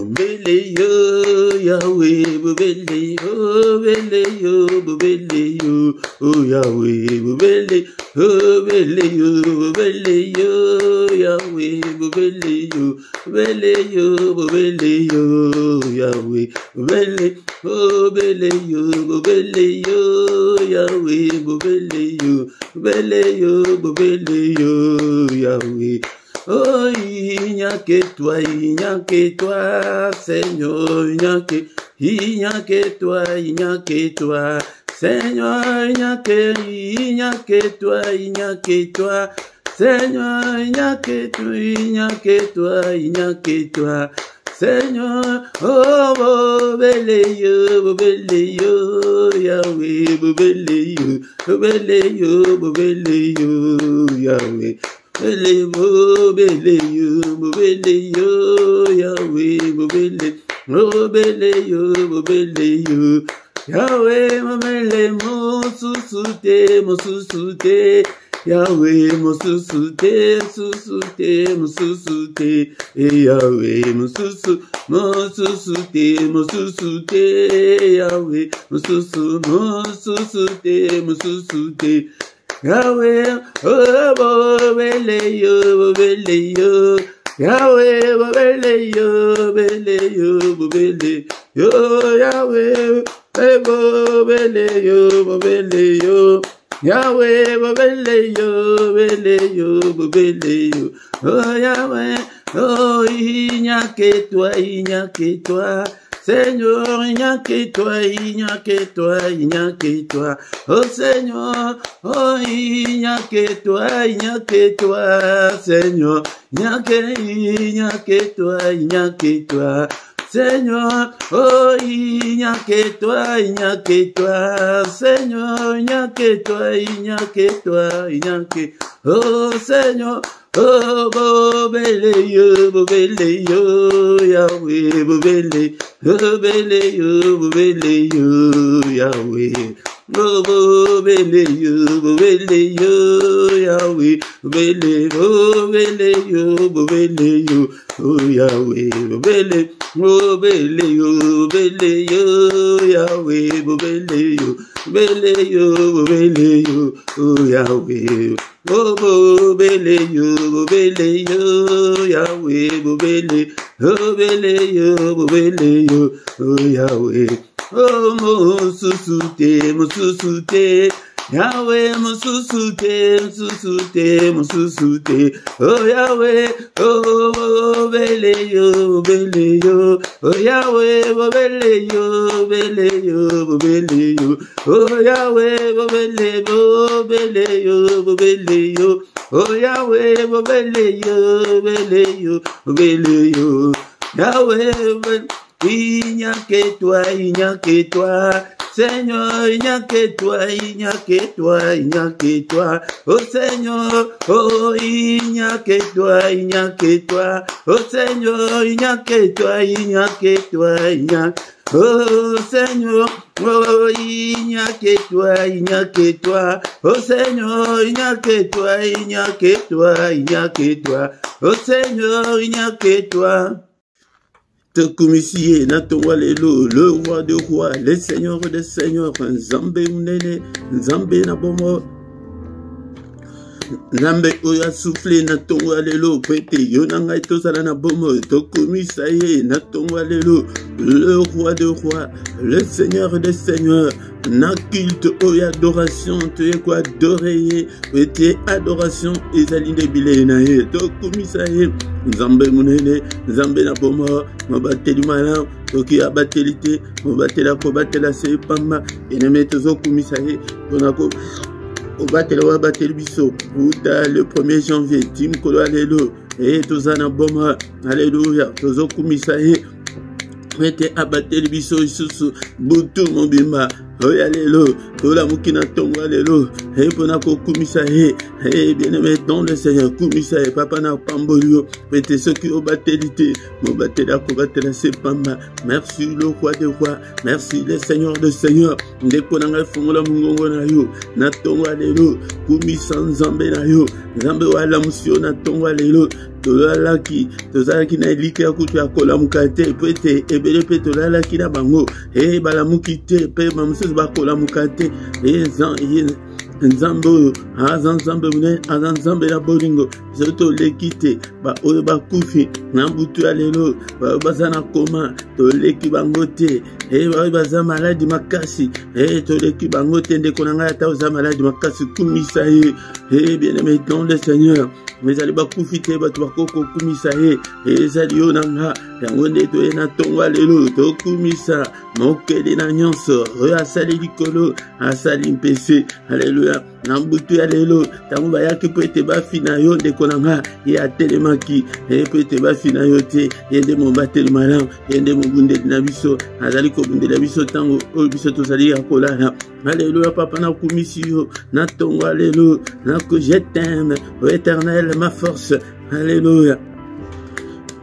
Bele yo, Yahweh, bele yo, oh Yahweh, bele yo, Yahweh, bele yo, Yahweh, bele yo, Yahweh, bele yo, Yahweh. Oh, il n'y a que toi, Seigneur, il n'y a que toi, Seigneur, il n'y a que toi, Seigneur, il n'y a que toi, Seigneur, oh, bele yo, Yahweh, bele yo, Yahweh. Bele yo, Yahweh, bele yo, Yahweh, mo susute, Yahweh, mo susute, Yahweh, mo susute, Yahweh, mo susute, Yahweh, oh, bele yo, Yahweh, bele yo, Yahweh, bele yo, Yahweh, bele yo, oh, Yahweh, oh, il n'y a que toi, Seigneur, il n'y a que toi, oh Seigneur, oh il n'y a que toi, Seigneur, il n'y a que toi, Seigneur, oh il n'y a que toi, Seigneur, il n'y a que toi, oh Seigneur, oh, bele yo, Yahweh, bele yo, Yahweh, oh, bele yo, Yahweh, bele yo, oh, Yahweh, bele yo, Yahweh, bele yo, oh, Yahweh. Oh, bele yo, Yahweh, bele yo, oh, Yahweh. Oh, mo susute, Yahweh, mo susute, oh, Yahweh, oh, bele yo, oh, Yahweh, bele yo, oh, Yahweh, bele yo, oh, Yahweh, bele yo, Yahweh, il n'y a que toi, Seigneur, il n'y a que toi, oh Seigneur, oh il n'y a que toi, oh Seigneur, il n'y a que toi, oh Seigneur, oh il n'y a que toi, oh Seigneur, il n'y a que toi, oh Seigneur, il n'y a que toi. Commissie, Natowalelo, le roi de rois, le seigneur des seigneurs, Nzambe Munene, Nzambe Nabomo, Nzambe Oya soufflé, Natowalelo, Pete, Yonanga Tosala Nabomo, Tokumisaye, Natowalelo, le roi de rois, le seigneur des seigneurs, Nakilte Oya adoration, tu es quoi adorer, Pete adoration, Esaline Bilenaye, Tokumisaye, Nzambe Munene, Nzambe Nabomo, Mabateli Malam, Toki Abatelite, Mabatela Kobatela Sepamba, et ne mettez au Kumisaye, Tonako. Au Batela Batel Bisso, le 1er janvier, Tim Kolo Alelo, et Tozana Boma, Alléluia, Tozo Kumisaye, mettez Abatel Bisso, Isusu, Boutou Mobima, oyo alelo tolamuki na ntongo alelo mpona kokumisa ye bien-aimé dans le Seigneur kumisa ye papa na pamboli yo pete soki obateli te mobateli akobatela se pamba. Merci le roi des rois, merci le Seigneur de Seigneur ndeko na ngai fungola mungongo na yo na ntongo alelo kumisa nzambe na yo nzambe walamusi yo na ntongo alelo tozalaki na elike ya kutu ya kolamuka te po ete ebele mpe tolalaki na bango balamuki te mpe bamosusu bakolamuka te nzambe oyo aza nzambe munene aza nzambe na bolingo soki toleki te baoyo bakufi na mbutu ya lelo baoyo baza na koma toleki bango te baoyo baza maladi makasi toleki bango te ndeko na ngai ata oza maladi makasi kumisa ye bien-aimé dans le Seigneur ezali bakufi te bato bakoko kumisa ye ezali yo na nga yango nde toye na ntongo ya lelo tokumisa mokeli na nyonso oyo asali likolo asali mpese alleluya na mbutu ya lelo ntango bayaki po ete bafina yo ndeko na nga ye atelemaki po ete bafina yo te ye nde mobateli malamu ye nde mobundeli na biso azali kobundela biso ntango oyo biso tozali ya kolala. Alléluia papa nakumisi yo na ntongo ya lelo nako je t'aime o éternel ma force. Alléluia.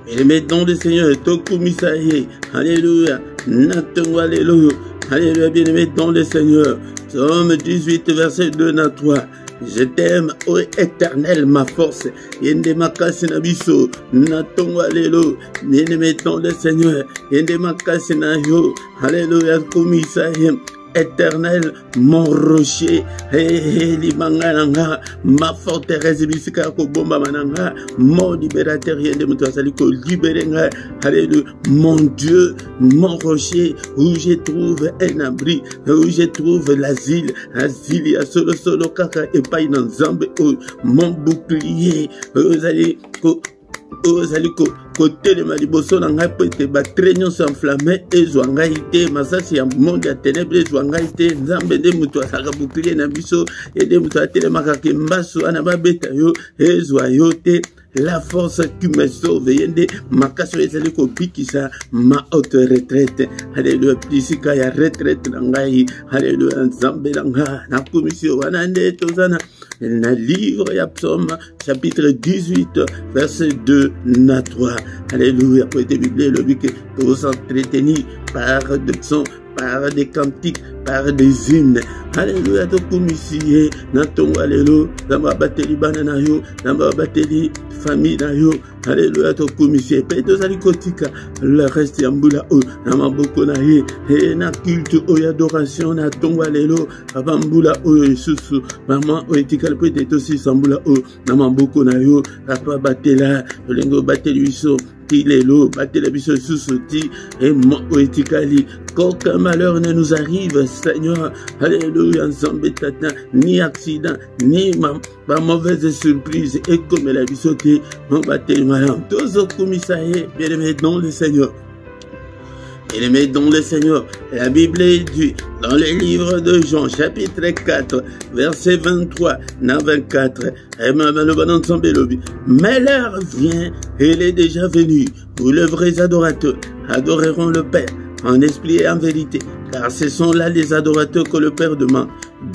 Et les dons du Seigneur tokumisa ye. Alléluia. Na ntongo ya lelo. Alléluia bien-aimé dans le Seigneur. Psaume 18 verset 2 na 3. Je t'aime, ô éternel, ma force. Yende makasi na biso, na tongo alelo. Bien-aimé dans le Seigneur. Yende makasi na yo. Alléluia, komisa ye. Éternel, mon rocher, limangananga, ma forteresse, bisika ko bomba mananga, mon libérateur, yende muto asali ko libérenga. Alléluia, mon Dieu, mon rocher, où je trouve un abri, où je trouve l'asile, asile ya solo kaka epai na nzambe, mon bouclier, ozali kotelema liboso na ngai po ete batre nyonso enflamme ezwa ngai te masasi ya monde ya ténèbre ezwa ngai te nzambe nde moto asaka bouclier na biso ye nde moto atelemaka mbaso wana babeta yo ezwa yo te. La force qui me sauve yende makaso ezali kobikisa ma haute retraite. Alléluia pisika ya retraite na ngai. Alléluia nzambe na nga na komisio wana nde tozana na livre ya Psaume chapitre 18 verset 2 na 3. Alléluia pour être biblé le but que tous entretenus par des sons, par des cantiques, par des hymnes. Alléluia to komisie na tongo alelo namba bateli bana na yo namba bateli famille na yo. Alléluia to komisie pe to zali kotika le reste ya mbula o na maboko na ye na culte o adoration na tongo alelo aba mbula o Yesusu mama o etikal pe to si sambula o na maboko na yo papa batela lengo bateli biso lelo batela biso susuti et mo etikali qu'aucun malheur ne nous arrive Seigneur. Alléluia nzambe tata ni accident ni ma mauvaise surprise et comme la bisoté mon bateli malam tozo komisaye bien-aimé dans le Seigneur. Bien-aimé dans le Seigneur, la Bible dit dans le livre de Jean, chapitre 4, verset 23 à 24, mais l'heure vient, elle est déjà venue, où les vrais adorateurs adoreront le Père en esprit et en vérité, car ce sont là les adorateurs que le Père demande.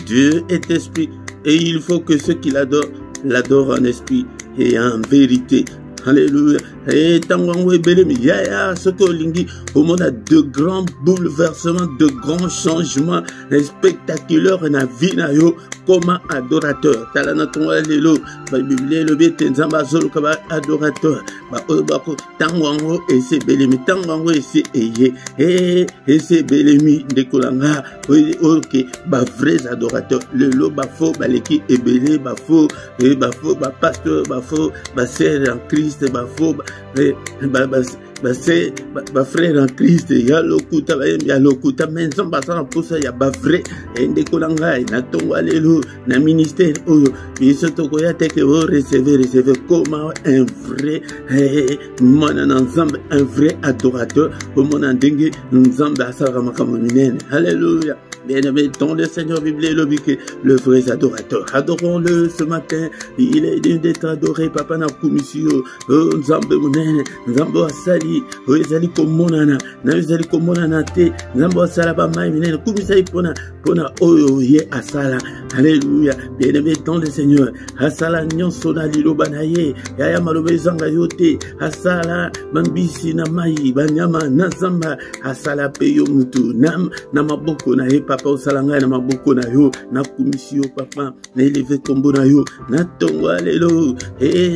Dieu est esprit, et il faut que ceux qui l'adorent, l'adorent en esprit et en vérité. Alléluia. Et tango belemi ya soko lingi au monde a de grands bouleversements, de grands changements spectaculaires na vie na yo comme adorateur. Tala na tongo lelo ba Bible le bete nzamba zolo ka adorateur. Ba obako tango et c'est belemi tango et c'est et c'est belemi ndekolanga OK ba vrais adorateurs. Lelo ba faux ba leki ebele ba faux et ba faux ba pasteur ba faux ba sœur en Christ ba faux frère en Christ ya lokuta ya lokuta menzo basana posa ya ba vrai ndeko nanga na tongo alelo na ministère oyo biso toko ya teke o recevoir comme un vrai mona nzambe un vrai adorateur mona ndenge nzambe asaka makambo minene. Alléluia. Bien-aimé dans le Seigneur Bible le vrai adorateur. Adorons-le ce matin. Il est digne d'être adoré. Papa na komisio. Nzambe munene. Nzambe asali ngai ezali komonana na ezali komonana te nzambe asala ba mai minene kumisai pona oyo ye asala. Alléluia. Bien-aimé dans le Seigneur, asala nyonso na liloba na ye yaya maloba ezanga yo te asala mambisi na mai banyama na zamba asala pe yo mutu na maboko na ye papa osala ngai na maboko na yo na kumisi yo papa na eleve kombo na yo na tongo alelo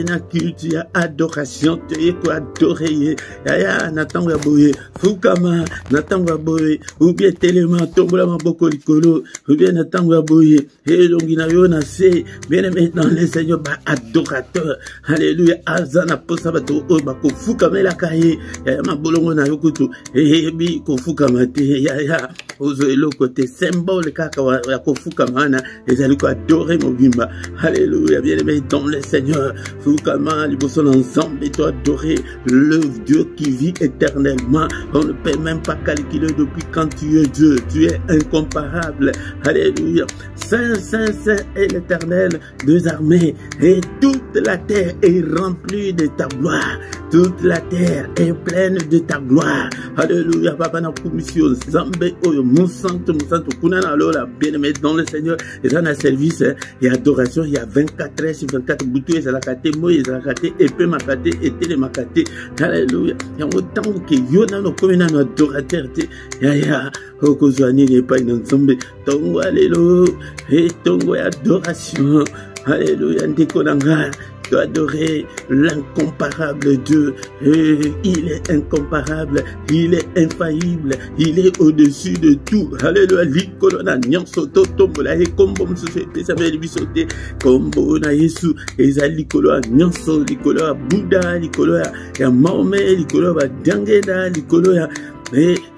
na culte ya adoration te ye ko adore ye yaya na tango ya boye fukama na tango ya boye ou bien telema tombola maboko likolo ou bien na tango ya boye elongi na yo na se. Bien-aimé dans le Seigneur ba adorateur. Alléluia. Azana posa bato o ba kofukama la kaye yaya mabolongo na yo kutu bi kofukama te yaya ozo eloko te symbole kaka ya kofukama na ezali ko adorer mobimba. Alléluia. Bien-aimé dans le Seigneur, fukama liboso ensemble et toi adorer le Dieu qui vit éternellement. On ne peut même pas calculer depuis quand tu es Dieu. Tu es incomparable. Alléluia. Saint, Saint, Saint est l'Éternel des armées, et toute la terre est remplie de ta gloire. Toute la terre est pleine de ta gloire. Alléluia. Papa na commission Zambé oyo Monsanto kunana lola bien-aimé dans le Seigneur. Et dans le service et adoration, il y a 24 heures sur 24 boutou et zalakate mo et zalakate épée makate et télé makate. Alléluia. Il y a autant que yona no komena no adorateur te ya okozwani n'est pas une Zambé. Tongo alléluia. Et tongo adoration. Alléluia. Ndekonanga. Adorer l'incomparable Dieu. Il est incomparable, il est infaillible, il est au-dessus de tout. Alléluia. Likolo na nyonso to tombola e kombo msusete sabeli bisote kombo na Yesu ezali likolo nyonso, likolo ya Buddha, likolo ya Mahomet, likolo ya Dangeda, likolo ya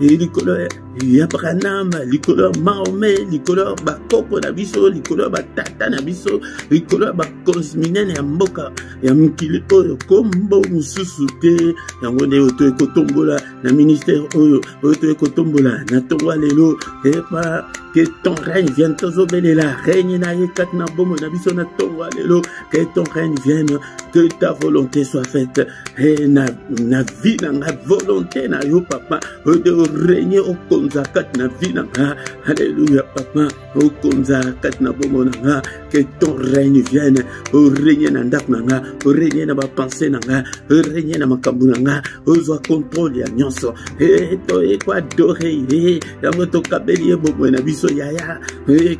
likolo ya Branham, likolo ya Mahomet, likolo ya bakoko na biso, likolo ya batata na biso, likolo ya bakosminene ya mboka ya mokili oyo kombo mosusu te. Yango nde oyo to ekotombola na ministère oyo to ekotombola na tongo lelo epa que ton règne vienne tozobelela règne na ye kat na bomo na biso na tongo lelo, que ton règne vienne, que ta volonté soit faite na vie na nga volonté na yo papa de régner au konza kat na vie na nga. Alléluia papa au konza kat na bomo na nga, que ton règne vienne au régner na ndak na nga, au régner na ba pensée na nga, au régner na makambu na nga, au zo contrôle ya nyonso to e ko adorer ya moto kabeli bomo na biso yaya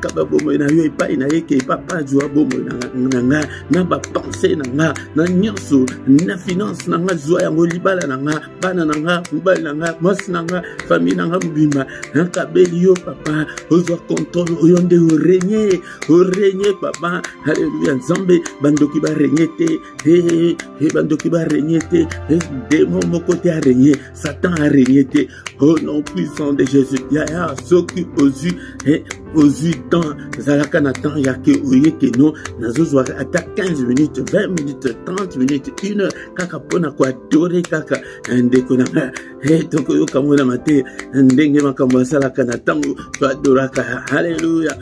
kaba bomo na yo epai na ye ke papa joa bomo na nga na ba pensée na nga na nyonso na finance na nga joa yango libala na nga bana na nga mobali na nga mwasi na nga famille na nga mbima na kabeli yo papa ozo contrôle oyo nde o régner papa. Alléluia. Nzambe bandoki ba régner te bandoki ba régner te démon moko te a régner, Satan a régner te. Au nom puissant de Jésus yaya soki aux temps zalaka na temps ya ke oye ke no nazo ata 15 minutes 20 minutes 30 minutes 1 heure kaka pona ko adorer kaka ndeko na toko yo kamona mate ndenge makambo salaka na tango to adoraka. Alléluia.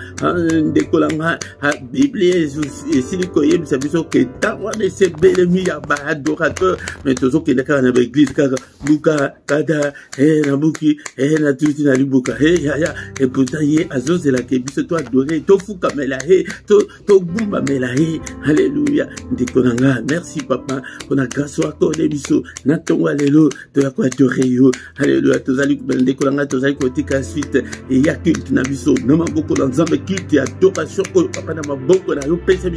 Ndeko langa Bible esili ko yebisa biso ke tango de se belemi ya ba adorateur mais tozo ke ndeka na église kaka buka kada na buki na tuti na libuka ya et pourtant ye azoze la ke biso to adorer to fuka mela to gumba mela Alléluia. Ndikonanga merci papa on a grâce à toi de biso na tongo lelo to ya ko adorer yo. Alléluia. Tozali ndikonanga tozali ko tika suite et ya culte na biso na maboko na nzambe culte adoration ko papa na maboko na yo pesa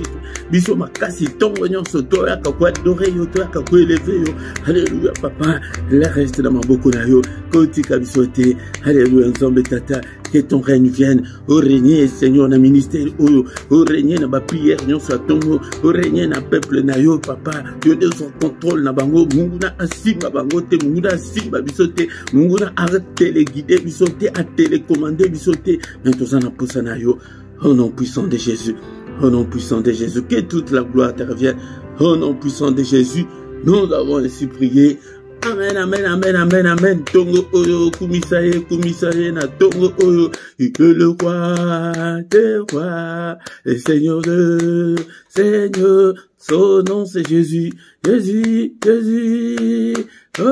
biso makasi tongo nyonso to ya ko adorer yo to ya ko élever yo. Alléluia papa le reste na maboko na yo ko tika biso te. Alléluia. Nzambe tata que ton règne vienne au régner Seigneur na ministère au régner na ba prière nyonso atongo au régner na peuple na yo papa yo de son contrôle na bango mungu na asimba bango te mungu na asimba biso te mungu na a téléguider biso te a télécommander biso te mais tous en posa na yo. Au nom puissant de Jésus, au nom puissant de Jésus, que toute la gloire te revienne. Au nom puissant de Jésus, nous avons ainsi prié. Amen, amen, amen, amen, amen. Tongo oyo, kumisaye, na tongo oyo. Il est le roi des rois, le Seigneur de Seigneur. Son nom c'est Jésus, Jésus, Jésus. Oh,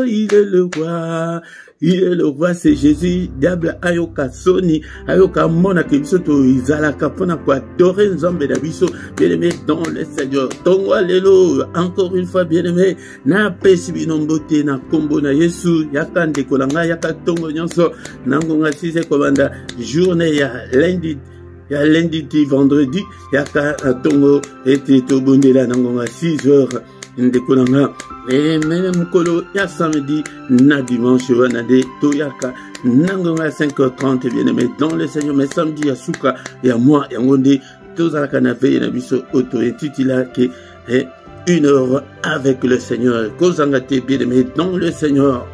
il est le roi. Il est le roi, c'est Jésus. Diable ayoka soni, ayoka mona kebiso to izala kapona kwa adorer nzambe na biso. Bien-aimé dans le Seigneur. Tongo alelo, encore une fois bien-aimé. Na pesi binombote na kombo na Yesu. Yaka ndekolanga, yaka tongo nyonso. Nangonga sise kobanda journée ya lundi. Il y a lundi, vendredi, il y a tongo et tobondela nangonga 6 heures. Ndekolanga et même kolo ya samedi na dimanche wanade toyaka nangonga 5h30 bien aimé dans le Seigneur. Mais samedi ya suka ya moi ya ngonde tozalaka na veille na biso auto intitula ke 1 heure avec le Seigneur. Kozangate bien aimé dans le Seigneur.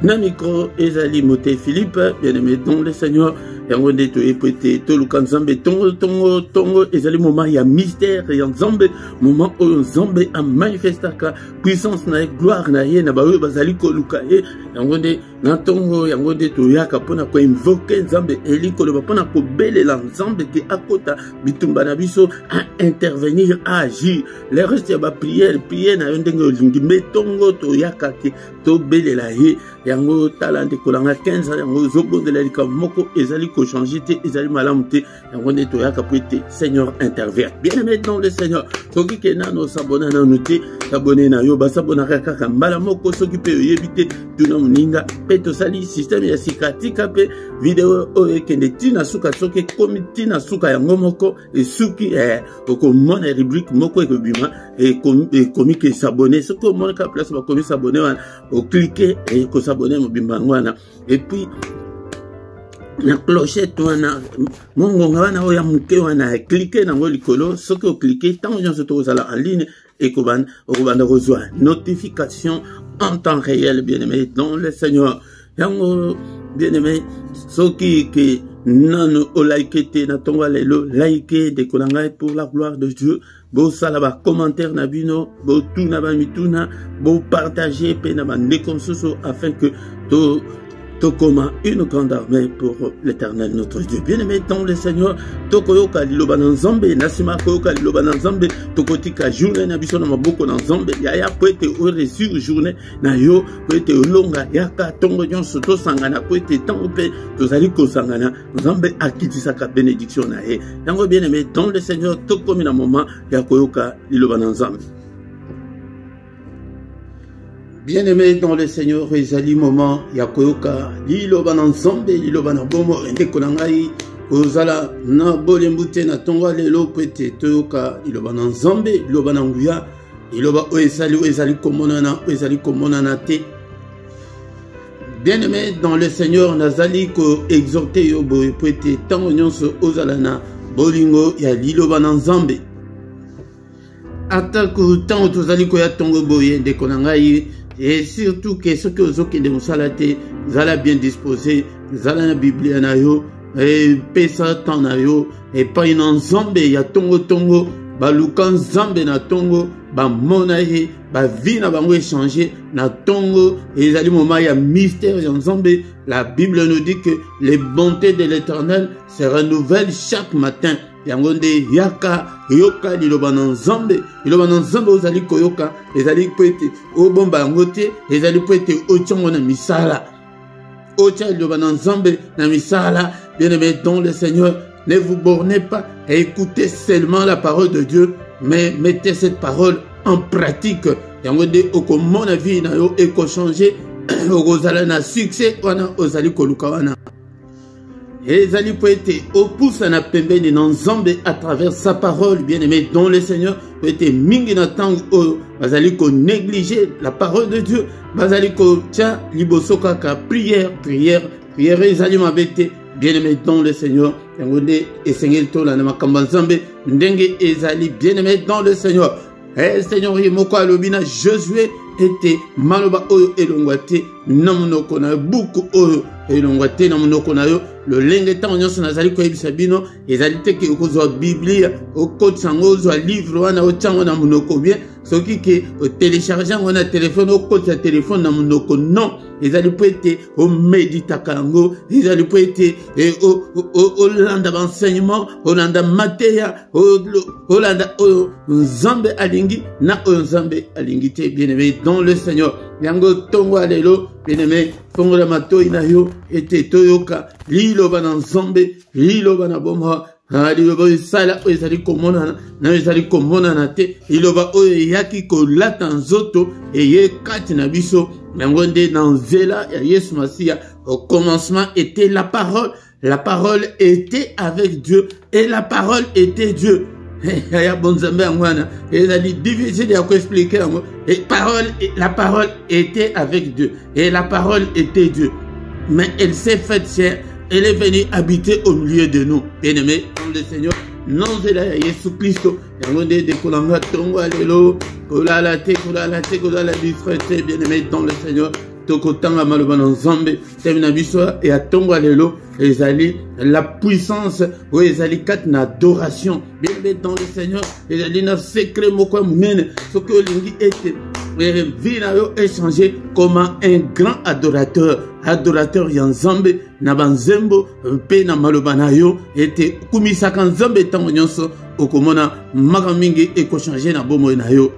Na micro ezali moté Philippe bien aimé dans le Seigneur. Yango nde to epete to luka nzambe tongo ezali moment ya mystère ya nzambe, moment oyo nzambe a manifestaka puissance na gloire na ye na baoyo bazali ko luka ye. Yango nde na tongo yango nde to yaka pona ko invoquer nzambe eli ko loba pona ko belela nzambe ke akota bitumba na biso a intervenir, a agir. Le reste ya ba prière na yo ndenge olingi metongo to yaka ke to belela ye. Yango talande kolanga 15 yango zobondela likamoko ezali ko changer te ezali malamu te yango nde toyaka po ete Seigneur intervient. Bien aimé dans le Seigneur, soki ke nano sabona nano te abonné na yo basabonaka kaka mbala moko soki pe oyebi te tuna moninga pe tosali système ya sikatika pe video oyo ekende tina suka soki komi tina suka yango moko esuki okomona rubrique moko ekobima ekomi ke s'abonner soki omonaka place bakomi s'abonner wana okliquer ekosabonner mobimba wana et puis na clochette wana mongonga wana oya muke wana cliquer nango likolo soki o cliquer tant nyonso tozala en ligne et okobanda reçoit notification en temps réel bien aimé dans le Seigneur. Yango bien aimé soki ke nano o like te na tonga lelo like de kolanga pour la gloire de Dieu. Bo sala ba commentaire na bino bo tuna ba mituna bo partager pe na ba nekonsoso afin que Tokoma une grande armée pour l'Éternel notre Dieu. Bien-aimé dans le Seigneur, Tokoyoka liloba na nzambe, nasima koyoka liloba na nzambe, tokotika journée na biso na maboko na nzambe, yaya po ete o reçu journée na yo, po ete olonga yaka tongo nyonso to sangana po ete tango pe tozali ko sangana, nzambe akitisaka bénédiction na ye. Yango bien-aimé dans le Seigneur, tokomi na moment ya koyoka liloba na nzambe. Bien-aimé dans le Seigneur, ezali moment ya koyoka liloba na nzambe, liloba na bomo ndeko na ngai ozala na bolembute na tonga lelo po ete toyoka liloba na nzambe, liloba na nguya, liloba oyo ezali komonana te. Bien-aimé dans le Seigneur, nazali ko exhorter yo boye po ete tango nyonso ozala na bolingo ya liloba na nzambe. Atako tango tozali ko ya tongo boye ndeko na ngai. Et surtout que ce que vous avez dit, vous allez bien disposé, vous allez la Bible na yo, et pesa tan na yo, et pas une ensemble, il y a tongo, ba lukan zambe na tongo, ba monaye, ba vie na bango échanger, na tongo, et les moments il y a mystère ensemble. La Bible nous dit que les bontés de l'Éternel se renouvellent chaque matin. Yangonde yaka yoka liloba na nzambe ozali koyoka ezali po ete obomba yango te ezali po ete otiango na misala otia liloba na nzambe na misala. Bien-aimé dans le Seigneur, ne vous bornez pas à écouter seulement la parole de Dieu, mais mettez cette parole en pratique. Yangonde okomona vie na yo eko changer okozala na succès wana ozali koluka wana. Ezali po ete opusa na pembeni na nzambe à travers sa parole. Bien-aimé dans le Seigneur, po ete mingi na tango oyo bazali ko négliger la parole de Dieu, bazali ko tia liboso kaka prière ezali mabete. Bien-aimé dans le Seigneur, yango nde esengeli tola na makambo nzambe ndenge ezali. Bien-aimé dans le Seigneur, Seigneur moko alobi na Josué ete maloba oyo elongwa te na monoko na yo buku oyo elongwa te na monoko na yo lolenge ntango nyonso nazali koyebisa bino ezali te ke okozwa biblia okotisa yango ozwa livre wana otiango na monoko bien soki ke otelecharge yango na telefone okotisa telefone na monoko non ezali po ete omeditaka yango ezali po ete olanda baenseignement olanda mateya olanda oyo nzambe alingi na oyo nzambe alingi te bien-aimé dans le Seigneur yango tongo alelo bien-aimé fongola matoi na yo ete toyoka liloba na nzambe liloba na bomwa liloba oyo esala oyo ezali komonana na oyo ezali komonana te liloba oyo eyaki kolata nzoto eye kati na biso yango nde na nzela ya Yesu Masiya au commencement était la parole était avec Dieu et la parole était Dieu. Ya bonzambe ngwana ezali difficile ya expliquer yango la parole était avec Dieu et la parole était Dieu mais elle s'est faite chair, elle est venue habiter au milieu de nous bien-aimés dans le Seigneur non zela ya Yesu Kristo yango nde de kolanga tongo alelo kolala te kolala distraite bien-aimés dans le Seigneur tokotanga maloba na nzambe temina biso et atongo alelo ezali la puissance ou ezali kati na adoration bien dans le Seigneur ezali na secret moko munene soki olingi ete vie na yo échanger comme un grand adorateur ya nzambe na banzembo pe na maloba na yo ete kumisaka nzambe ntango nyonso okomona maka mingi ekochange na bomoi na yo.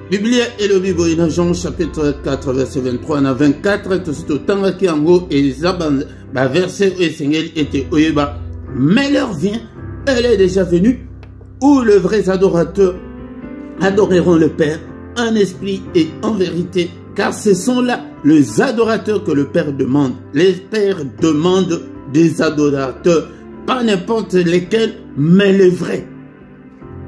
Biblia elobi boye na Jean chapitre 4 verset 23 na 24 tout ce temps qui ango et ba verset où Seigneur était oyeba mais l'heure vient elle est déjà venue où les vrais adorateurs adoreront le Père en esprit et en vérité car ce sont là les adorateurs que le Père demande. Les pères demandent des adorateurs pas n'importe lesquels mais les vrais.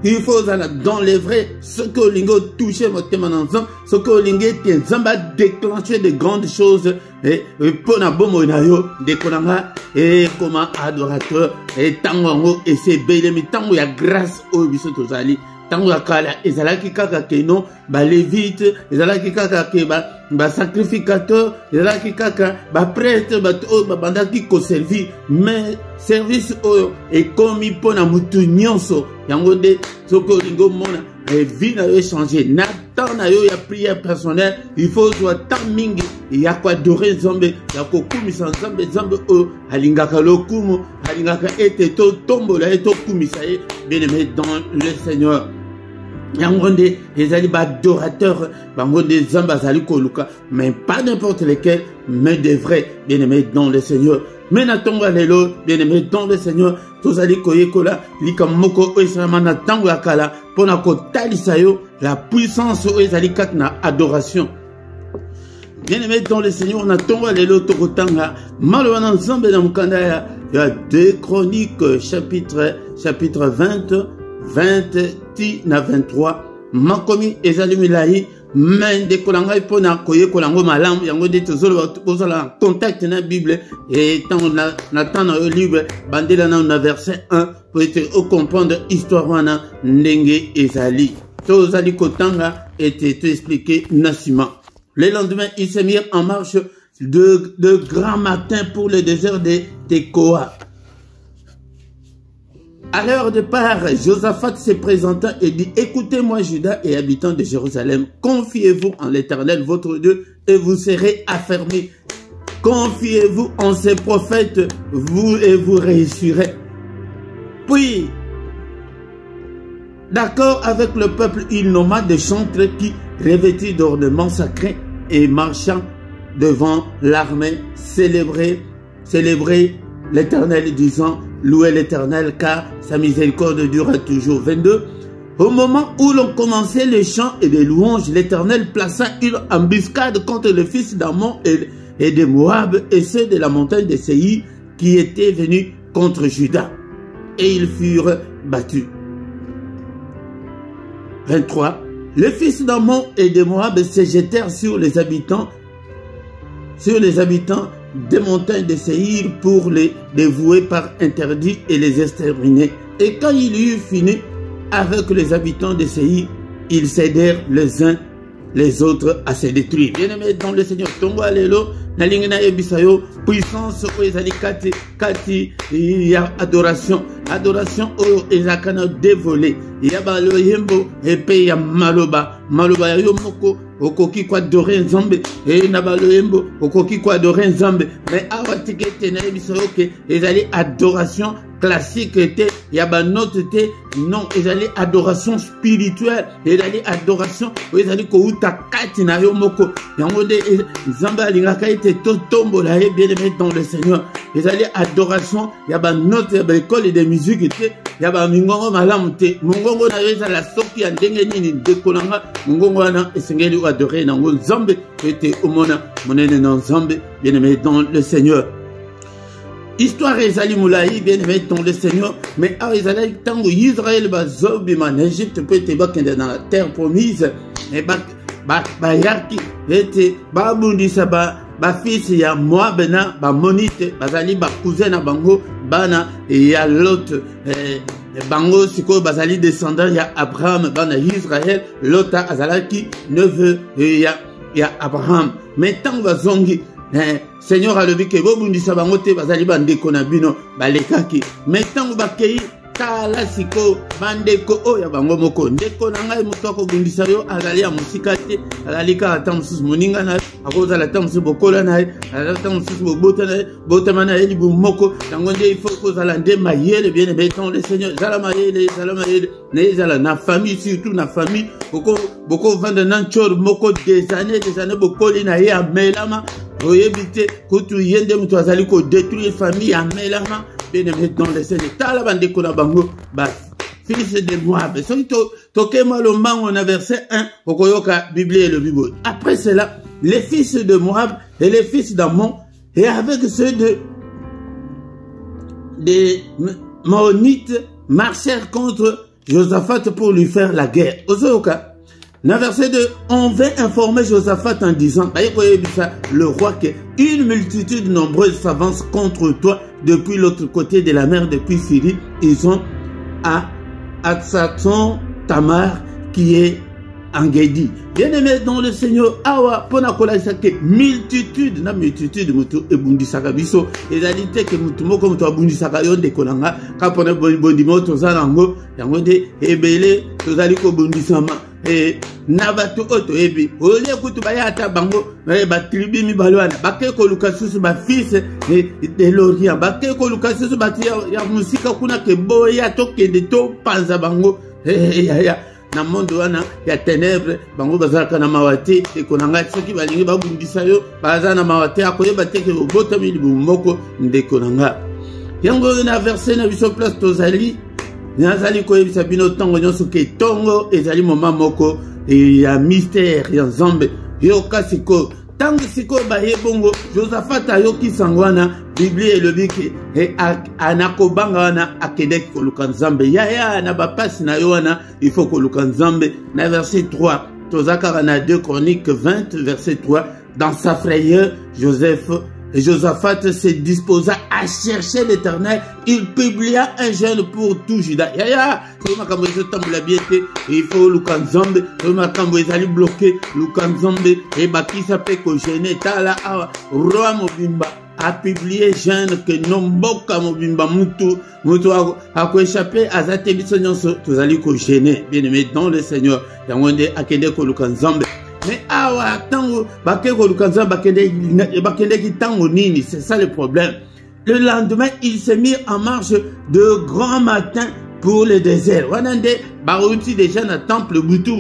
Il faut aller dans les vrais, ce que l'Ingo touche votre mananzan, ce que l'Ingo zamba déclencher de grandes choses et pour na bomo na yo de konanga et comme adorateur et tango et c'est belle mi tango ya grâce au biso tozali tango ya kala ezalaki kaka keno ba lévite ezalaki kaka ke ba sacrificateur ezalaki kaka ba prêtre ba bandaki ko servir mais service oyo ekomi pona mutu nyonso yango nde soko lingo mona vie na yo changer na temps na yo ya prière personnelle il faut soit temps mingi ya ko adorer nzambe ya ko kumisa nzambe oyo alingaka lokumu alingaka ete to tombola eto kumisa ye bien-aimé dans le Seigneur. Yangonde, les adorateurs, bangonde zamba zali koluka, mais pas n'importe lesquels, mais des vrais, bien-aimés dans le Seigneur. Mais natonga lelo, bien-aimés dans le Seigneur, tous ali koyekola, likamoko oisamana tango yakala, pona ko talisayo, la puissance oisali katna adoration. Bien-aimés dans le Seigneur, natonga lelo tokotanga, malwana nzambe na mukanda ya 2 Chroniques chapitre 20 na 23 makomi ezali milayi mais de kolanga pona koye kolango malamu yango de tozolo bozala contact na Bible et tant na livre bandela na verset 1 pour être comprendre histoire wana ndenge ezali tozali kotanga et te expliquer nasima. Le lendemain il s'est mis en marche de grand matin pour le désert de Tekoa. À l'heure de part, Josaphat se présenta et dit, écoutez-moi Juda et habitants de Jérusalem, confiez-vous en l'Éternel votre Dieu et vous serez affermis. Confiez-vous en ses prophètes, vous et vous réussirez. Puis, d'accord avec le peuple, il nomma des chantres qui, revêtis d'ornements sacrés et marchant devant l'armée, célébrer l'Éternel disant, louez l'Éternel car sa miséricorde durera toujours. 22. Au moment où l'on commençait les chants et les louanges, l'Éternel plaça une embuscade contre les fils d'Ammon et de Moab et ceux de la montagne de Séir qui étaient venus contre Juda. Et ils furent battus. 23. Les fils d'Ammon et de Moab se jetèrent sur les habitants des montagnes de Séir pour les dévouer par interdit et les exterminer. Et quand il eut fini avec les habitants de Séir, ils s'aidèrent les uns les autres à se détruire. Bien-aimé dans le Seigneur, Tongo Alelo, Nalingina Ebisayo, puissance où ils allaient kati, il y a adoration où ils allaient dévoler. Il y a balo yembo, et puis il y a maloba yomoko, okoki kwa adorer nzambe, et nabalo yembo, okoki kwa adorer nzambe. Mais awa tikete na Ebisayo, ils allaient adoration classique était, il y a ba note était, non, ils allaient adoration spirituelle, ils allaient adoration, ils allaient kouta kati na yomoko, yangode nzamba lingaka ite totombo la bien aimé dans le Seigneur, ils allaient adoration, il y a ba note, il y a ba école de musique était, il y a ba mingongo malamute, mungongo na yeza la soki andenge nini dekolanga, mungongo na esengeli ou adorer na nzambe, était omona monene na nzambe, bien aimé dans le Seigneur. Histoire ezali moulaï bien aimé dans le Seigneur, mais à ezali tango Israël bazobi en Égypte peut être dans la terre promise et ba yaki était babundisa ba fils ya Moab na ba monite bazali ba cousin na bango bana et ya Lot bango siko bazali descendant ya Abraham bana Israël Lot azalaki neveu ya Abraham mais tango bazongi Seigneur a levé que vous bundisa bangote bazali bandeko na bino balekaki metango bakei kala siko bandeko oya bango moko ndeko na ngai mutu akobundisa yo azali ya musika te azali ka ata mususu moninga na akozala ata mususu bokola na ye ata mususu botama na ye libu moko yango nde il faut kozala nde mayele bien aimé dans le Seigneur zala mayele na ezala na famille surtout na famille boko vanda na nchor moko des années bokoli na ye amelama oyebite kutu yende mutu azali ko détruire famille amelama bien aimé dans le Seigneur tala bandeko na bango ba fils de Moab soki toke malomba on a verset 1 okoyoka Bible et le Bible. Après cela les fils de Moab et les fils d'Ammon et avec ceux des Maonites marchèrent contre Josaphat pour lui faire la guerre. Ozoyoka dans verset 2, on vint informer Josaphat en disant, le roi, qu'une multitude nombreuse s'avance contre toi depuis l'autre côté de la mer, depuis Syrie. Ils ont à Atsaton Tamar qui est en Guédi. Bien-aimé dans le Seigneur, awa pona kola sake multitude mutu ebundisaka biso ezalité que mutu moko mutu abundisaka yo ndeko nanga kapona bondimo tozala ngo yango nde ebele tozali ko bundisama na bato oto ebi olie kutu bayata bango ba tribu mibale wana bake koluka susu ba fils de l'Orient bake koluka susu ba ya musika kuna ke boya tokende to panza bango ya na mondo wana ya ténèbres bango bazalaka na mawate ekonanga soki balingi babundisa yo baza na mawate akoyeba te ke botami libu moko ndeko nanga yango na verset na biso place tozali nazali koyebisa bino ntango nyonso ke tongo ezali moma moko ya mystère ya nzambe yoka siko tango siko baye bongo Josaphat ayoki sango wana Bible elobiki anakobanga wana akedeki koluka nzambe yaya na bapasi na yo wana il faut koluka nzambe na verset 3 tozakaka na 2 Chroniques 20 verset 3 dans sa frayeur Josaphat se disposa à chercher l'Éternel. Il publia un jeûne pour tout Juda. Yaya, il faut Lukanzambe, il bloqué Lukanzambe, et Bakisa Peko Gene, Tala, Roi Mobimba a publié jeûne que Nomboka Mobimba Mutu a échappé à Zatebisonion, tous allez ko gêner, bien aimé dans le Seigneur. Yangonde Akede ko Lukanzambe. Mais awa tango bakeko lukanza bakende ki tango nini, c'est ça le problème. Le lendemain, il s'est mis en marche de grand matin pour le désert. Wanande barouti déjà na temple butu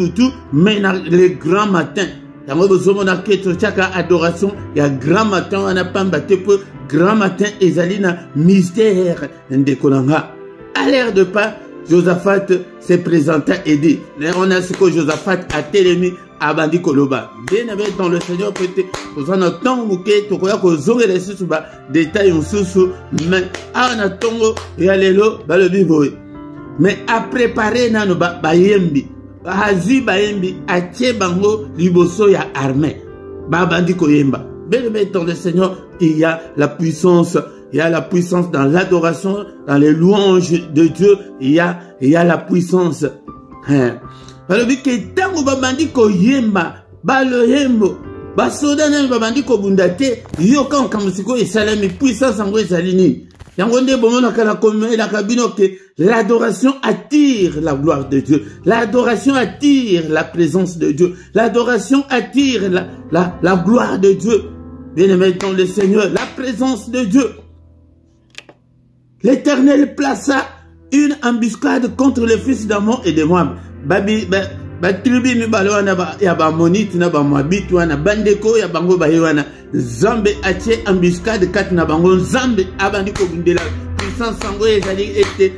mais le grand matin. Yango bozomo na keto chaka adoration ya grand matin wana pamba tepo grand matin ezali na mystère ndekolanga. À l'air de pas Josaphat s'est présenté et dit, on a ce que Josaphat a télémi abandi koloba. Bien aimé dans le Seigneur, peut-être, vous en avez tant que tu crois que vous aurez les sous détails en sous, mais à un tongo et à l'élo, bah le vivre. Mais à préparer nano bayembi, hazi bayembi, à bango liboso ya armée, babandi koyemba. Bien aimé dans le Seigneur, il y a la puissance. Il y a la puissance dans l'adoration, dans les louanges de Dieu. Il y a la puissance. balobi ke tango babandi koyemba baloyembo basoda nani babandi kobunda te yo quand kamusiko esalami puissance yango ezali nini yango nde bomonaka na komelaka bino ke l'adoration attire la gloire de Dieu, l'adoration attire la présence de Dieu, l'adoration attire la gloire de Dieu. Bien-aimés dans le Seigneur, la présence de Dieu. L'Éternel plaça une embuscade contre les fils d'Ammon et de Moab. Tribu mibale wana ya ba monite na ba moabit wana bandeko ya bango ba wana Zambe atie embuscade kati na bango Zambe abandi ko bundela puissance sango ezali ete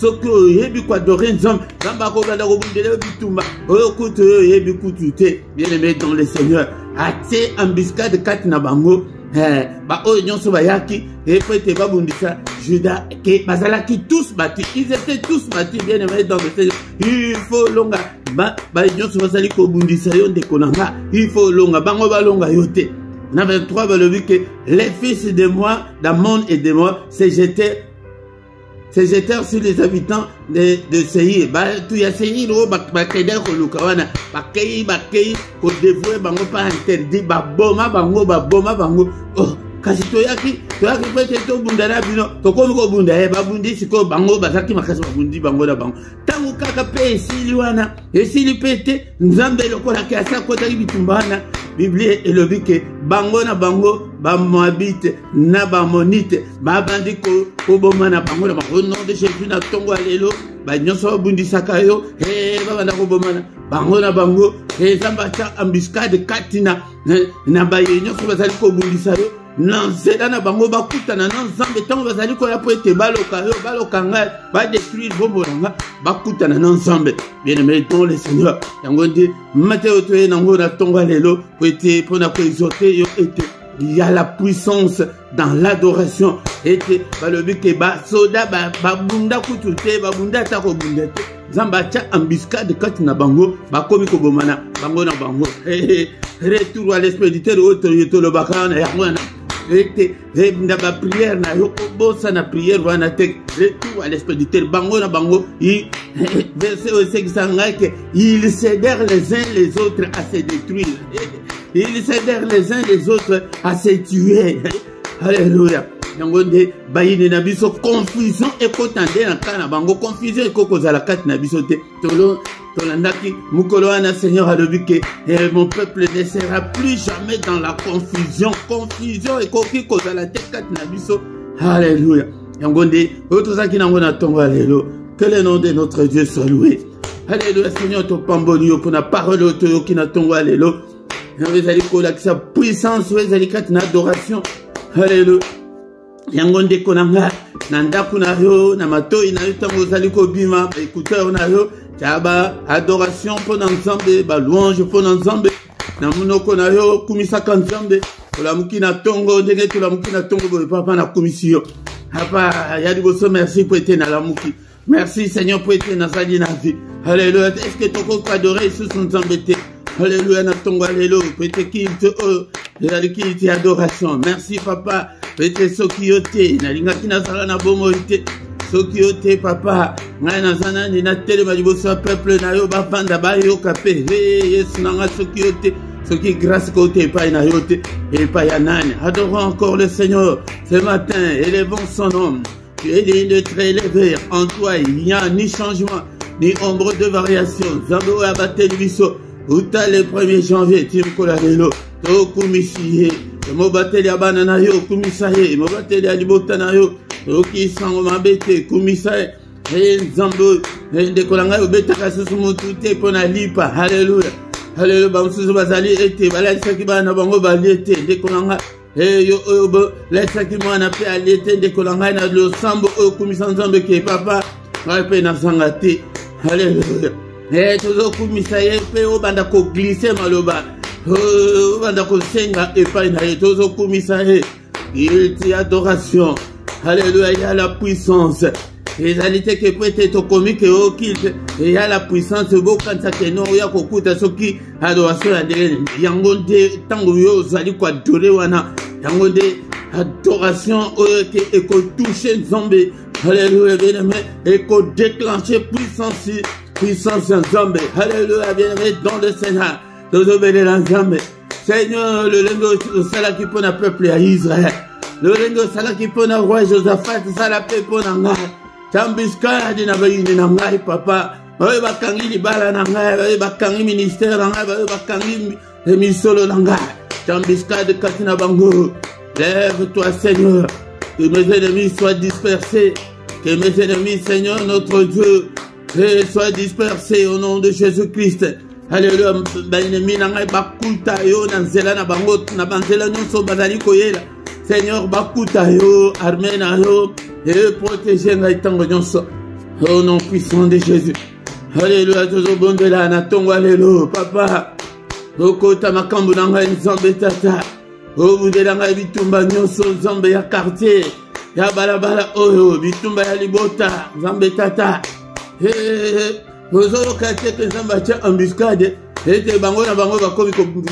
soko yebi kwa dorer Zambe Zamba ko banda ko bundela bitumba oyo kutu yebi kutu te. Bien-aimé dans le Seigneur, atie embuscade kati na bango ba oyo nyonso bayaki epete babundisa Juda ke bazalaki tous bâtis, ils étaient tous bâtis. Bien-aimés dans le Seigneur, il faut longa ba nyonso bazali ko bundisa yo ndeko nanga, il faut longa bango balonga yote. Na 23 balobi que les fils de moi d'Ammon et de moi se jetèrent sur les habitants de Seir. Tout y a Seir o bakeda ko lukawana bakei ko dévouer bango pas interdit baboma bango oh kasi toyaki pete to bundana bino to komi ko bunda babundi siko bango bazaki makasi babundi bango na bango tangu kaka pe esili wana esili pete Nzambe lokola ke asa kota bitumbana Biblie elobi ke bango na bango ba Moabite na ba Monite babandi ko boma na bango na bango nom de Jésus na tongo alelo ba nyonso bundisaka yo babanda ko boma na bango Nzambe ata embuscade katina na ba nyonso bazali ko bundisa yo Nanzela na bango bakutana na Nzambe tango bazali ko ya po ete baloka ngai ba détruire bombo nga bakutana na Nzambe. Bien-aimé dans le Seigneur, yango ndi Matthieu toye nango na tonga lelo po ete pona ko exhorter yo ete il y a la puissance dans l'adoration ete balobi ke ba soda ba bunda kutute babunda ta ko bunda te Nzambe cha embuscade kati na bango bakomi ko bomana bango na bango retour à l'expéditeur autorité le bakana yango na na ba prière na yo bosa na prière wana te retour à l'expéditeur bango na bango verset 5 sanga que ils cédèrent les uns les autres à se détruire, ils cédèrent les uns les autres à se tuer. Alléluia. Yango nde bayini na biso confusion ekotande na kana bango confusion ekokozala kati na biso te tolandaki mukolo wana Seigneur alobi ke mon peuple ne sera plus jamais dans la confusion ekoki kozala te kati na biso. Alléluia. Yango nde otozaki nango na tongo lelo. Que le nom de notre Dieu soit loué. Alléluia. Seigneur to pamboli yo pona parole oto ki na tongo lelo. Ezali ko la sa puissance ezali kati na adoration. Alléluia. Yango ndeko nanga na ndaku na yo na matoi na yo tango ozali kobima écouteur na yo taba adoration mpona Nzambe ba louange mpona Nzambe na munoko na yo kumisaka Nzambe tolamuki na tongo ndenge tolamuki na tongo boye papa na komisio hapa ya liboso. Merci pour être na lamuki, merci Seigneur pour être na zali na vie. Alléluia. Est-ce que toko adorer sous son Nzambe te? Alléluia. Na tongo alléluia peut-être qu'il te adoration. Merci papa. Peut-être soki yote na linga kina sala na bomo yote soki yote papa ngai na zana ni na tele ba liboso peuple na yo ba fanda ba yo kape yesu nanga soki yote soki grâce côté pa na yote et pas ya nani. Adorons encore le Seigneur ce matin, élevons son nom. Tu es digne de te élever. En toi il n'y a ni changement ni ombre de variation. Zambo abate biso uta le 1er janvier timkola lelo to kumisiye mobateli abana na yo kumisaye mobateli alibota na yo oki sango mabete kumisaye Nzambe ndeko ngai obetaka susu mutu te pona lipa. Haleluya. Haleluya. Bamususu bazali ete balalisaki bana bango baliete ndeko ngai yo oyo laisaki mwana pe aliete ndeko ngai na losambo oyo kumisa Nzambe ke papa ngai pe nazanga te. Haleluya. Tozokumisa ye pe obanda ko glisser maloba banda kosenga epai na ye tozokumisa ye il t'y adoration. Alléluia. Il y a la puissance ezalité que peut-être tokomi ke okite il y a la puissance bokanisa ke no ya kokuta soki adoration ya ndenge yango nde tango yo ozali ko adore wana yango nde adoration oyo ke ekotouche Nzambe. Alléluia. Bien-aimé eko déclencher puissance puissance Nzambe. Alléluia, bien-aimé dans le Seigneur. Nous obéissons Nzambe. Seigneur, le lingo sala qui pona peuple à Israël. Le lingo sala qui pona roi Josaphat, sala pe pona nga. Tambiska di na bayini na ngai papa. Oye bakangi libala na ngai, oye bakangi ministère na ngai, oye bakangi emisolo na ngai. Tambiska de katina bango. Lève-toi Seigneur, que mes ennemis soient dispersés. Que mes ennemis, Seigneur, notre Dieu, soient dispersés au nom de Jésus-Christ. Alléluia, ben-ennemi, nangai bakuta yo, nanzela na bango, na banzela nyonso bazali koyela. Seigneur, bakuta yo, armée na yo, et protéger ngai tango nyonso. Au nom puissant de Jésus. Alléluia, tozo bondela na tongo alléluia, papa. Okota makambu nangai nzambe tata. Obundela ngai bitumba nyonso nzambe ya quartier. Ya balabala oyo, bitumba ya libota, nzambe tata. Ozolo kate ke nzambe atia embuscade. Ete bango na bango bakomi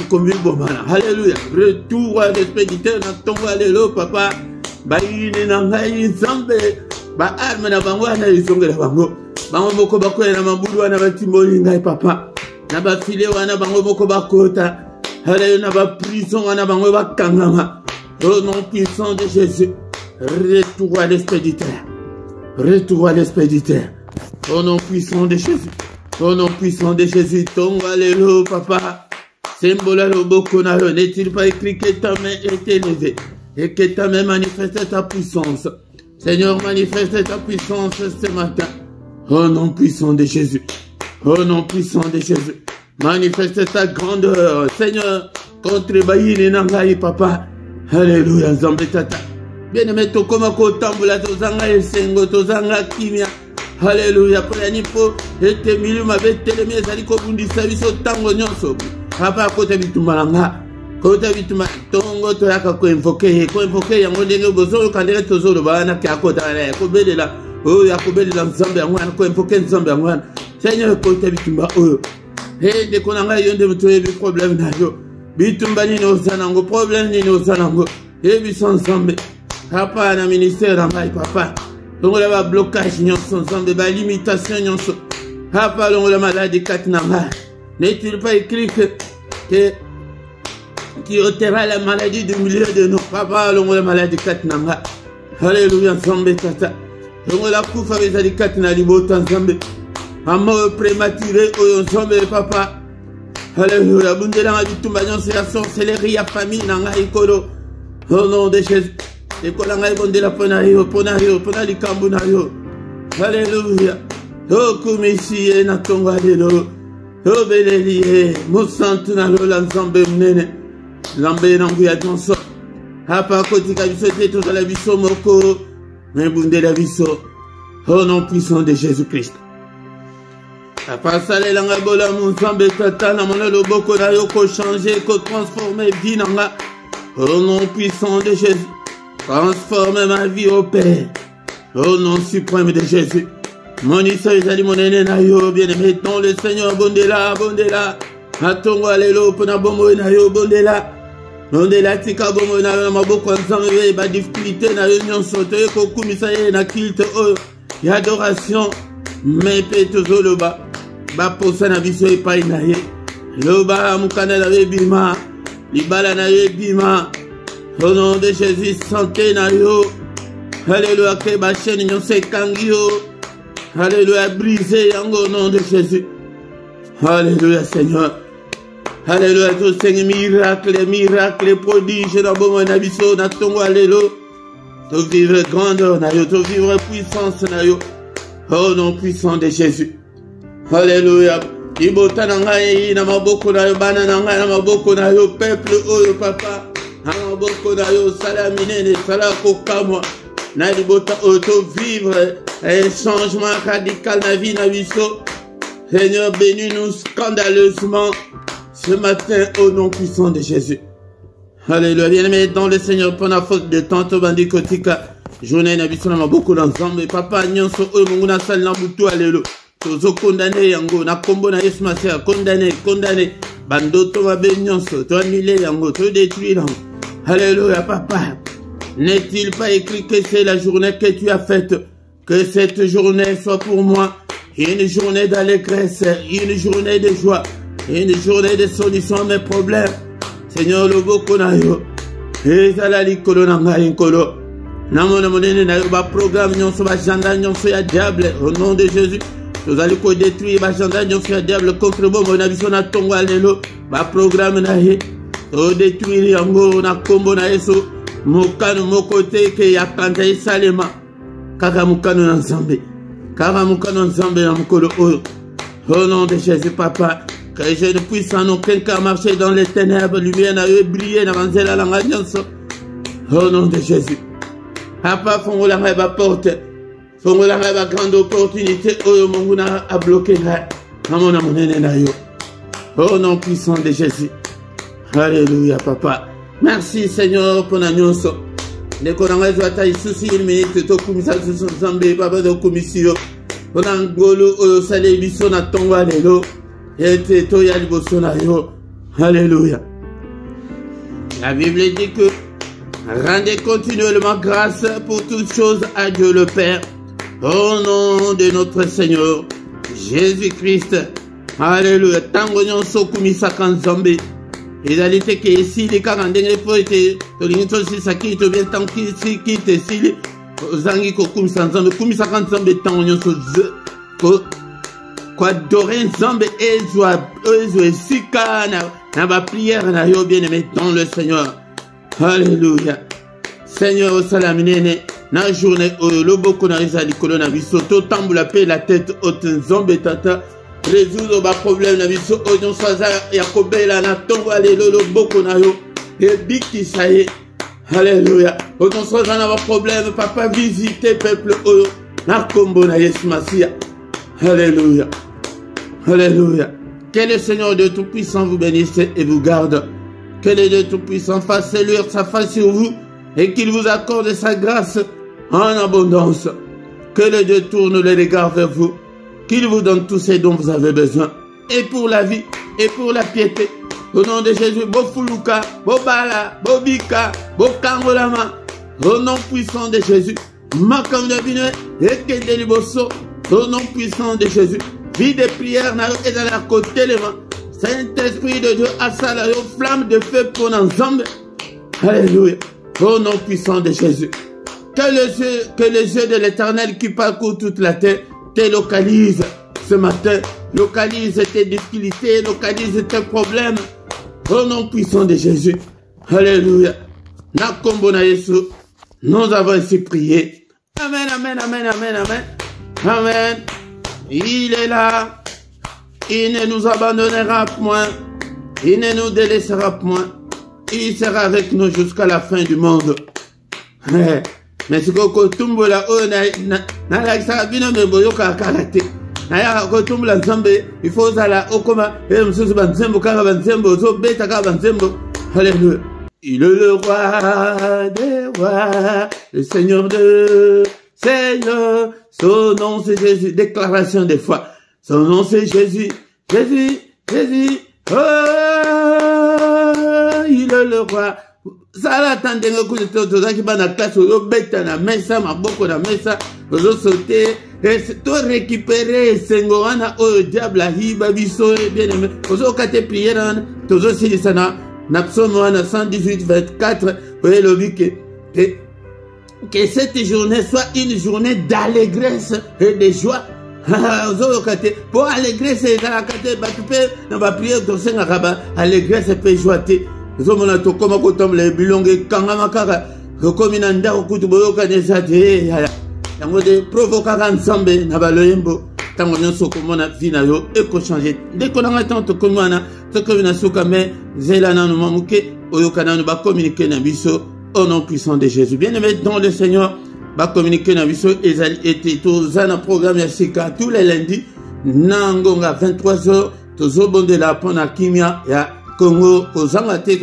kombi bomana. Alléluia. Retour à l'expéditeur na tongo alléluia papa. Bayine na ngai nzambe. Ba arme na bango na isongela bango. Bango moko bakoya na mabulu wana batimboli ngai papa. Na ba file wana bango moko bakota. Alléluia na ba prison wana bango bakangama. Au nom puissant de Jésus. Retour à l'expéditeur. Retour à l'expéditeur. Au nom puissant de Jésus. Au nom puissant de Jésus. Tongo alléluia papa. Symbole le bokonayo. N'est-il pas écrit que ta main est élevée et que ta main manifeste ta puissance. Seigneur, manifeste ta puissance ce matin. Au nom puissant de Jésus. Au nom puissant de Jésus. Manifeste ta grandeur. Seigneur, contre Bayine Nangaï papa. Alléluia. Nzambe tata. Bien-aimé, tokoma kotambula tozanga esengo tozanga kimia. Alléluia. Pour po ete miluma betelemi ezali kobundisa biso tango nyonso. Papa kota bitumbalanga. Kota bituma tongo toyaka ko invoquer yango ndenge bozolo kandere tozolo bana ka kota na ko belela. Oh ya ko belela nzambe yango ko invoquer nzambe yango. Seigneur kota bitumba oyo. De konanga yonde mutoye bi problème na yo. Bitumba ni no zanango problème ni no zanango. Biso nzambe. Papa na ministère ngai papa. Longola ba blocage nyonso nzambe ba limitation nyonso. Papa longola maladie katina ngai. N'est-il pas écrit que qui ôtera la maladie du milieu de nous. Papa longola maladie katina ngai. Alléluia nzambe tata. Longola kufa bezali katina libota nzambe. Amour prématuré oyo nzambe papa. Alléluia bundela ma bitumba nyonso ya sorcellerie ya famille na ngai kolo. Au nom de Jésus. Et quand on a bondé la ponario, ponali kambunario. Alléluia. Oh, comme ici, et na tonga de l'eau. Oh, belelié, moussantu na l'eau, l'ensemble mnene. L'ambé n'enguya tonso. Apa koti kabisote, tout à la biso moko. Mais bondé la biso. Au nom puissant de Jésus-Christ. Apa salé l'angabola, moussambe tata, na mona le boko na yo, ko changer, ko transformer vie nanga. Au nom puissant de Jésus. Transforme ma vie au Père. Au nom suprême de Jésus. Mon issa ezali monene na yo, bien-aimé dans le Seigneur, bondela, bondela. Atongo alelo pona bombo na yo, bondela. Bondela tika bombo na yo, maboko nzambe ba difficulté na yo nyonso to ko kumisa ye na culte oyo. Ya adoration, mais pe tozoloba. Ba posa na biso epai na ye. Loba mukana na ye bima. Libala na ye bima. Au nom de Jésus, santé na yo. Alléluia, que ma chaîne n'y se kangio. Alléluia, brisé au nom de Jésus. Alléluia, Seigneur. Alléluia, tout Seigneur, miracle, prodige, na bon na biso, na tongo, alléluia. Tout vivre grandeur na yo, tout vivre puissance na yo. Au nom puissant de Jésus. Alléluia. Ibota na ngai, na maboko na yo, bana na ngai, na maboko na yo, peuple, oyo, papa. Amaboko na yo sala minene sala kokamwa na libota auto vivre un changement radical na vie na biso. Seigneur, bénis-nous scandaleusement ce matin au nom puissant de Jésus. Alléluia. Bien-aimé dans le Seigneur, pour la faute de tanto bandi kotika journée na biso na maboko l'ensemble papa nyonso oyo mungu na sala na butu alelo tozo condamné yango na kombo na Yesu Masia condamné bandoto mabe nyonso to annulé yango to détruire yango. Alléluia, papa. N'est-il pas écrit que c'est la journée que tu as faite? Que cette journée soit pour moi une journée d'allégresse, une journée de joie, une journée de solution à mes problèmes. Seigneur, le boko na yo, ezala likolo na ngai nkolo. Namona monene na yo ba programme nyonso ba janda nyonso ya diable au nom de Jésus. Nous allons détruire ba janda nyonso ya diable contre bomo na biso na tongo lelo. Ba programme na ye, o détruire yango na kombo na Yesu. Mokano mokote ke ya kanta isalema. Kaka mukano na Nzambe. Kaka mukano Nzambe na mukolo oyo. Au nom de Jésus, papa. Que je ne puisse en aucun cas marcher dans les ténèbres, lumière n'a eu brillé dans la alliance. Au nom de Jésus. Papa, fongo la rêve porte. Fongo la rêve grande opportunité. Oh, mon gars a bloqué là. Amon amonene na yo. Au nom puissant de Jésus. Alléluia, papa. Merci, Seigneur, pour la nuance. Les Corangais doivent être souci une minute. To kumisa susu Nzambe, papa de commission. On a un golo au salé biso na tongo alelo. Alléluia. La Bible dit que rendez continuellement grâce pour toutes choses à Dieu le Père, au nom de notre Seigneur Jésus-Christ. Alléluia. Tango nyonso kumisa kanzambe. Ezalité que ici les karandenge poete tolinito si sakito bien tanki si kite si zangi ko kumisa nzambe kumisa kanzambe tango nyonso ko quoi dorer Nzambe ezwa sika na ba prière na yo bien-aimé dans le Seigneur. Alléluia. Seigneur au salamine na journée le boko na risa likolo na biso to tambula pe la tête haute Nzambe tata résoudre ba problème na biso oyon saza ya kobela na tongo alelo le boko na yo et biki saye. Alléluia. Oyon saza na ba problème papa visiter peuple oyo na kombo na Yesu Masia. Alléluia. Alléluia. Que le Seigneur de Tout-Puissant vous bénisse et vous garde. Que le Dieu Tout-Puissant fasse luire sa face sur vous et qu'il vous accorde sa grâce en abondance. Que le Dieu tourne les regards vers vous, qu'il vous donne tous ce dont vous avez besoin. Et pour la vie, et pour la piété. Au nom de Jésus, Bofuluka, Bobala, Bobika, Bokangolama. Au nom puissant de Jésus. Makandabine, Ekedeliboso. Au nom puissant de Jésus. Vie de prière, et dans la côté les mains. Saint-Esprit de Dieu, assala yo flamme de feu pour ensemble. Alléluia. Au nom puissant de Jésus. Que les yeux de l'Éternel qui parcourent toute la terre te localisent ce matin. Localise tes difficultés, localise tes problèmes. Au nom puissant de Jésus. Alléluia. Na kombo na Yesu. Nous avons ainsi prié. Amen, amen, amen, amen, amen. Amen. Il est là. Il ne nous abandonnera point. Il ne nous délaissera point. Il sera avec nous jusqu'à la fin du monde. Mais si vous tumbola na la sabina me boyoka karate. Na ya ko tumbula nzambe il faut zala okoma msusu banzembo kaka banzembo zo beta kaka banzembo. Alléluia. Il est le roi des rois, le Seigneur de Seigneur. Son nom c'est Jésus. Déclaration des foi. Son nom c'est Jésus. Jésus, Jésus. Oh, il est le roi. Sala tandenga kuto tozaki bana classe yo beta na mesa maboko na mesa ozo sauter et to récupérer sengorana o diable hiba biso bien aimé ozo kate prière tozo silisana na psaume 118:24 voyez le but que cette journée soit une journée d'allégresse et de joie. Pour allégresse et dans la carte batupé na ba prière to senga kaba allégresse et joie. Zomona to koma ko tomle bilonge kanga makaka ko komina ndako kutu boyoka nesate yango de provoka Nzambe na baloyembo tango nyonso komona vie na yo e ko changer ndeko na tanto komana to komina suka me zela na no mamuke oyoka na no ba communiquer na biso au nom puissant de Jésus. Bien-aimé dans le Seigneur, ba communiquer na biso ezali été to zana programme ya sika tous les lundis nangonga 23h to zobondela pona kimia ya Congo, kozangate,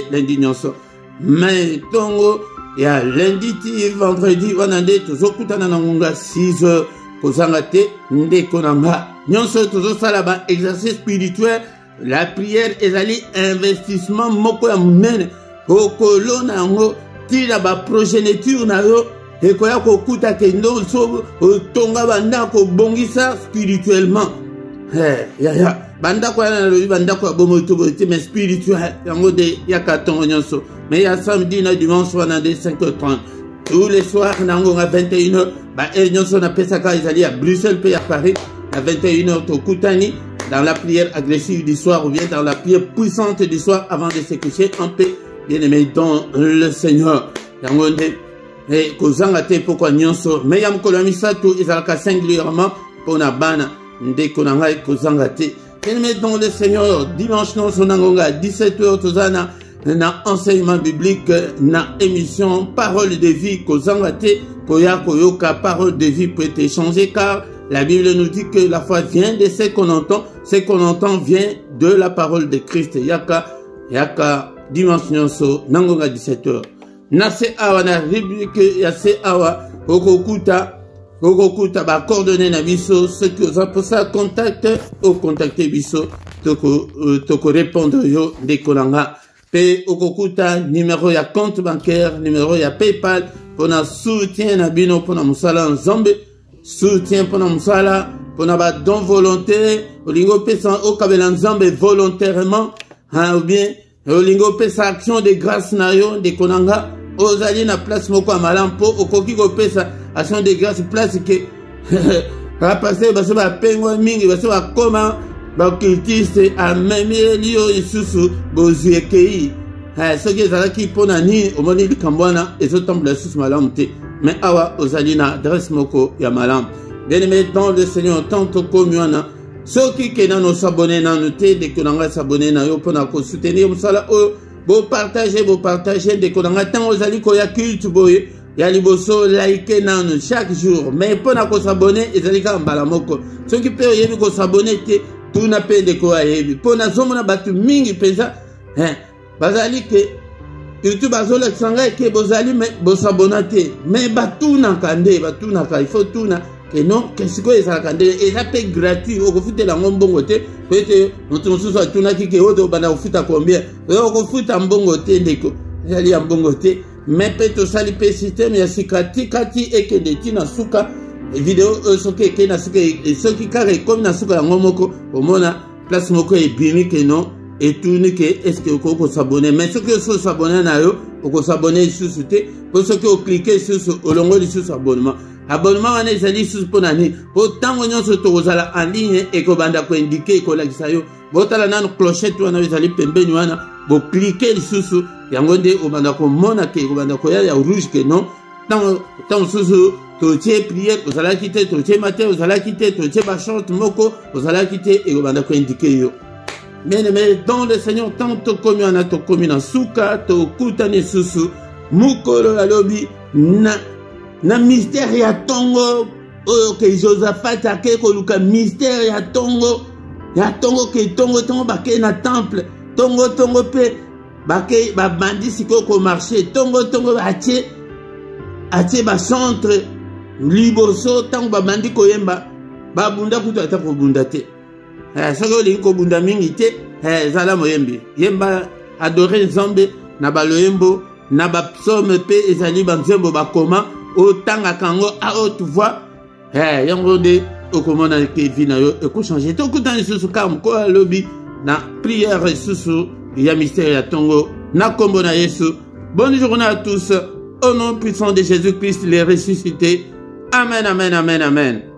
lundi nyonso. Mais tongo, ya lundi ti vendredi, wanande, tozo kutana na ngonga 6h, kozangate, ndeko nanga. Nyonso, tozo salaba, exercice spirituel, la prière, ezali, investissement, moko ya munene, okolo na ngo, ti la ba progéniture na yo, ekoya kokuta ke ndoso otonga bandako bongisa spirituellement. Bandako yana lobi bandako bomo tobote mais spirituel yango de yakatongo nyonso. Mais ya samedi na dimanche wana de 5h30. Tous les soirs nango à 21h ba nyonso na pesaka ezali à Bruxelles pe à Paris à 21h to kutani dans la prière agressive du soir ou bien dans la prière puissante du soir avant de se coucher en paix. Bien-aimé dans le Seigneur. Yango de kozanga te pourquoi nyonso mais yam kolomisa tout ezalaka singulièrement pour na bana ndeko na ngai kozanga te. Bien-aimé dans le Seigneur, dimanche non sonangonga à 17h tozana na enseignement biblique na émission parole de vie kozanga te koya koyoka parole de vie peut être échangée car la Bible nous dit que la foi vient de ce qu'on entend vient de la parole de Christ. Yaka dimanche nyonso nangonga 17h. Nase awa na rubrique ya se awa okokuta ba coordonner na biso ce que vous pour ça contacter biso toko répondre yo de kolanga pe okokuta numéro ya compte bancaire numéro ya PayPal pour na soutien na bino pour na musala nzambe soutien pour na musala pour na ba don volontaire olingo pesa okabela nzambe volontairement ou bien olingo pesa action de grâce na yo de konanga ozali na place moko ya malampo okoki kopesa action de grâce place ke rapase baso bapengwa mingi baso bakoma bacultiste amemi yo lisusu bozwi ekei soki ezalaki mpona nini omoni likambo wana ezotambola lisusu malamu te mais awa ozali na adresse moko ya malamu. Bien-aimé dans le Seigneur tant tokomi wana soki kena no s'abonner nanu te ndeko na ngai s'abonner na yo mpona kosoutenir mosala oyo bopartage ndeko na ngai ntango ozali koya culte boye ya liboso like nanu chaque jour mais mpona kosabone ezali kaka mbala moko soki mpe oyebi kosabone te tuna mpe ndeko ayebi mpo nazomona bato mingi mpenza bazali ke YouTube bazolakisa ngai ke bozali bosabona te mais batunaka nde batunaka il faut tuna que non que sikoyo ezalaka nde eza mpe gratuit okofutela yango mbongo te po ete moto mosusu atunaki ke oyo obanda kofuta combien oyo okofuta mbongo te ndeko ezali ya mbongo te mais mpe tosali mpe systeme ya sika tikati ekende ntina suka video oyo soki ekei na suka soki kaka ekomi na suka yango moko omona place moko ebimi ke non etuni ke eske okoki kosabone mais soki ososabone na yo okosabone lisusu te po soki oklike lisusu olongo lisusu abonnement wana ezali lisusu mpo na nini po ntango nyonso tokozala en ligne ekobanda koindike ekolakisa yo botala nano clochette wana ezali pembeni wana boklike lisusu yango nde obanda komona ke ekobanda koya ya rouge ke non ntango mosusu totie priere ozalaki te totie matin ozalaki te totie bachante moko ozalaki te ekobanda koindike yo. Bien-aimé dans le Seigneur tant tokomi wana tokomi na suka tokutani susu mukolo alobi na mystère ya tongo oyo ke Josaphat ake koluka mystère ya tongo ke tongo bake na temple tongo pe bake babandi siko ko marché tongo atie ba centre liboso tango babandi koyemba babunda kutu ata kobunda te soki olingi kobunda mingi te ezala moyembi yemba adore nzambe na baloyembo na bapsaume pe ezali banzembo bakoma otangaka yango a haute voix yango nde okomona ke vi na yo ekochange tokutani lisusu kaka mokolo alobi na prière lisusu ya mystère ya tongo na kombo na Yesu. Bonne journée à tous au nom puissant de Jésus-Christ les ressuscités. Amen, amen, amen, amen.